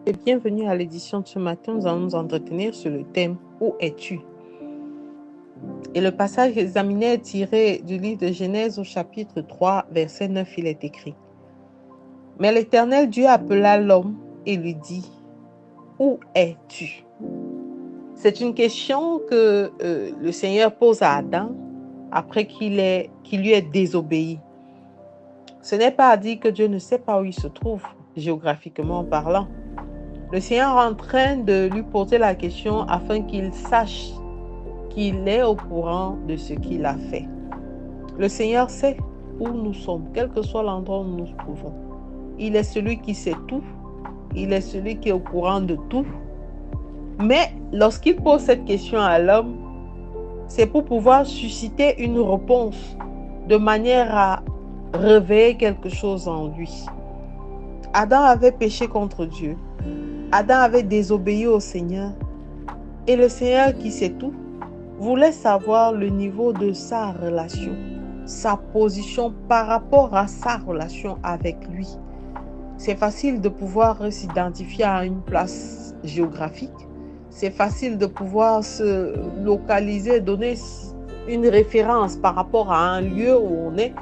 Et bienvenue à l'édition de ce matin. Nous allons nous entretenir sur le thème « Où es-tu » Et le passage examiné est tiré du livre de Genèse au chapitre 3, verset 9, il est écrit. Mais l'Éternel Dieu appela l'homme et lui dit « Où es-tu » C'est une question que le Seigneur pose à Adam après qu'il lui ait désobéi. Ce n'est pas à dire que Dieu ne sait pas où il se trouve, géographiquement parlant. Le Seigneur est en train de lui poser la question afin qu'il sache qu'il est au courant de ce qu'il a fait. Le Seigneur sait où nous sommes, quel que soit l'endroit où nous nous trouvons. Il est celui qui sait tout. Il est celui qui est au courant de tout. Mais lorsqu'il pose cette question à l'homme, c'est pour pouvoir susciter une réponse de manière à réveiller quelque chose en lui. Adam avait péché contre Dieu. Adam avait désobéi au Seigneur. Et le Seigneur qui sait tout voulait savoir le niveau de sa relation, sa position par rapport à sa relation avec lui. C'est facile de pouvoir s'identifier à une place géographique. C'est facile de pouvoir se localiser, donner une référence par rapport à un lieu où on est.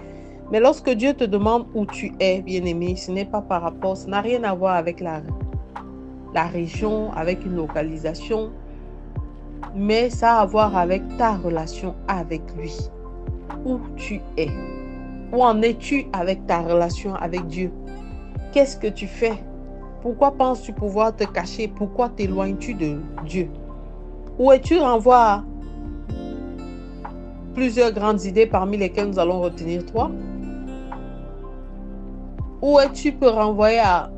Mais lorsque Dieu te demande où tu es, bien-aimé, ce n'est pas par rapport, ça n'a rien à voir avec la région, avec une localisation, mais ça a à voir avec ta relation avec lui. Où tu es? Où en es-tu avec ta relation avec Dieu? Qu'est-ce que tu fais? Pourquoi penses-tu pouvoir te cacher? Pourquoi t'éloignes-tu de Dieu? Où es-tu renvoie à plusieurs grandes idées parmi lesquelles nous allons retenir 3. Où es-tu peut renvoyer à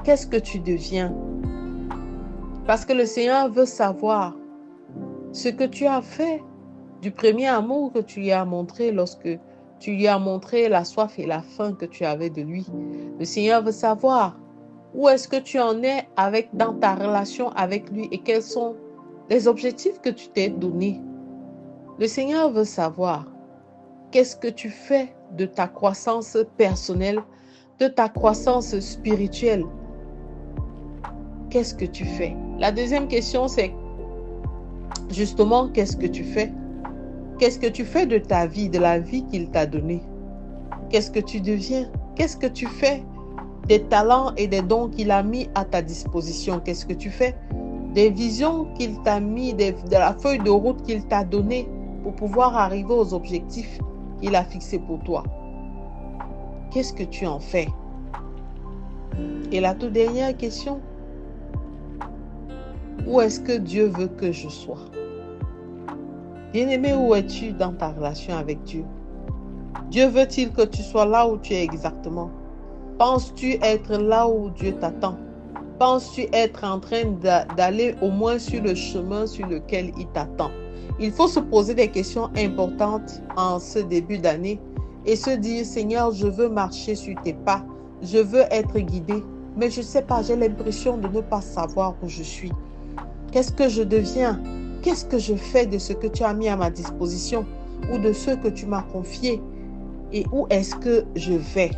qu'est-ce que tu deviens? Parce que le Seigneur veut savoir ce que tu as fait du premier amour que tu lui as montré lorsque tu lui as montré la soif et la faim que tu avais de lui. Le Seigneur veut savoir où est-ce que tu en es dans ta relation avec lui et quels sont les objectifs que tu t'es donnés. Le Seigneur veut savoir qu'est-ce que tu fais de ta croissance personnelle, de ta croissance spirituelle. Qu'est-ce que tu fais? La deuxième question, c'est justement, qu'est-ce que tu fais? Qu'est-ce que tu fais de ta vie, de la vie qu'il t'a donnée? Qu'est-ce que tu deviens? Qu'est-ce que tu fais des talents et des dons qu'il a mis à ta disposition? Qu'est-ce que tu fais des visions qu'il t'a mis, de la feuille de route qu'il t'a donnée pour pouvoir arriver aux objectifs qu'il a fixés pour toi? Qu'est-ce que tu en fais? Et la toute dernière question, où est-ce que Dieu veut que je sois? Bien-aimé, où es-tu dans ta relation avec Dieu? Dieu veut-il que tu sois là où tu es exactement? Penses-tu être là où Dieu t'attend? Penses-tu être en train d'aller au moins sur le chemin sur lequel il t'attend? Il faut se poser des questions importantes en ce début d'année et se dire, Seigneur, je veux marcher sur tes pas, je veux être guidé, mais je ne sais pas, j'ai l'impression de ne pas savoir où je suis. Qu'est-ce que je deviens? Qu'est-ce que je fais de ce que tu as mis à ma disposition ou de ce que tu m'as confié? Et où est-ce que je vais?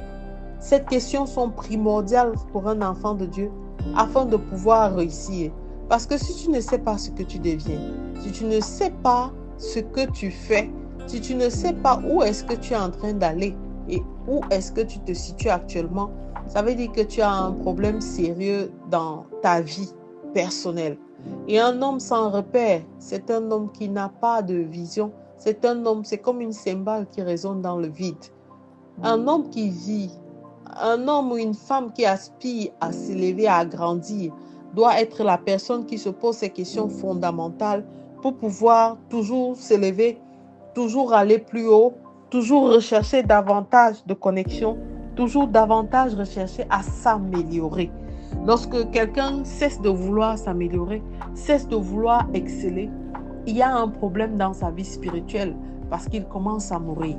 Ces questions sont primordiales pour un enfant de Dieu afin de pouvoir réussir. Parce que si tu ne sais pas ce que tu deviens, si tu ne sais pas ce que tu fais, si tu ne sais pas où est-ce que tu es en train d'aller et où est-ce que tu te situes actuellement, ça veut dire que tu as un problème sérieux dans ta vie personnelle. Et un homme sans repère, c'est un homme qui n'a pas de vision. C'est un homme, c'est comme une cymbale qui résonne dans le vide. Un homme qui vit, un homme ou une femme qui aspire à s'élever, à grandir, doit être la personne qui se pose ces questions fondamentales pour pouvoir toujours s'élever, toujours aller plus haut, toujours rechercher davantage de connexion, toujours davantage rechercher à s'améliorer. Lorsque quelqu'un cesse de vouloir s'améliorer, cesse de vouloir exceller, il y a un problème dans sa vie spirituelle parce qu'il commence à mourir.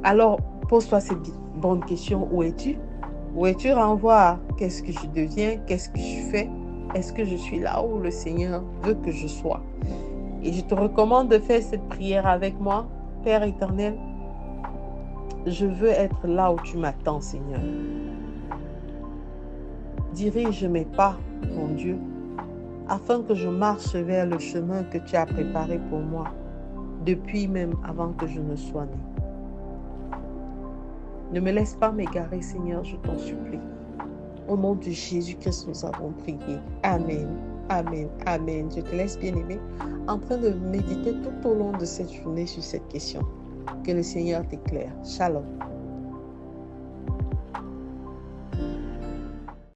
Alors, pose-toi cette bonne question. Où es-tu? Où es-tu renvoie à qu'est-ce que je deviens? Qu'est-ce que je fais? Est-ce que je suis là où le Seigneur veut que je sois? Et je te recommande de faire cette prière avec moi. Père éternel, je veux être là où tu m'attends, Seigneur. Dirige mes pas mon Dieu, afin que je marche vers le chemin que tu as préparé pour moi, depuis même avant que je ne sois née. Ne me laisse pas m'égarer, Seigneur, je t'en supplie. Au nom de Jésus-Christ, nous avons prié. Amen. Amen. Amen. Je te laisse, bien-aimé, en train de méditer tout au long de cette journée sur cette question. Que le Seigneur t'éclaire. Shalom.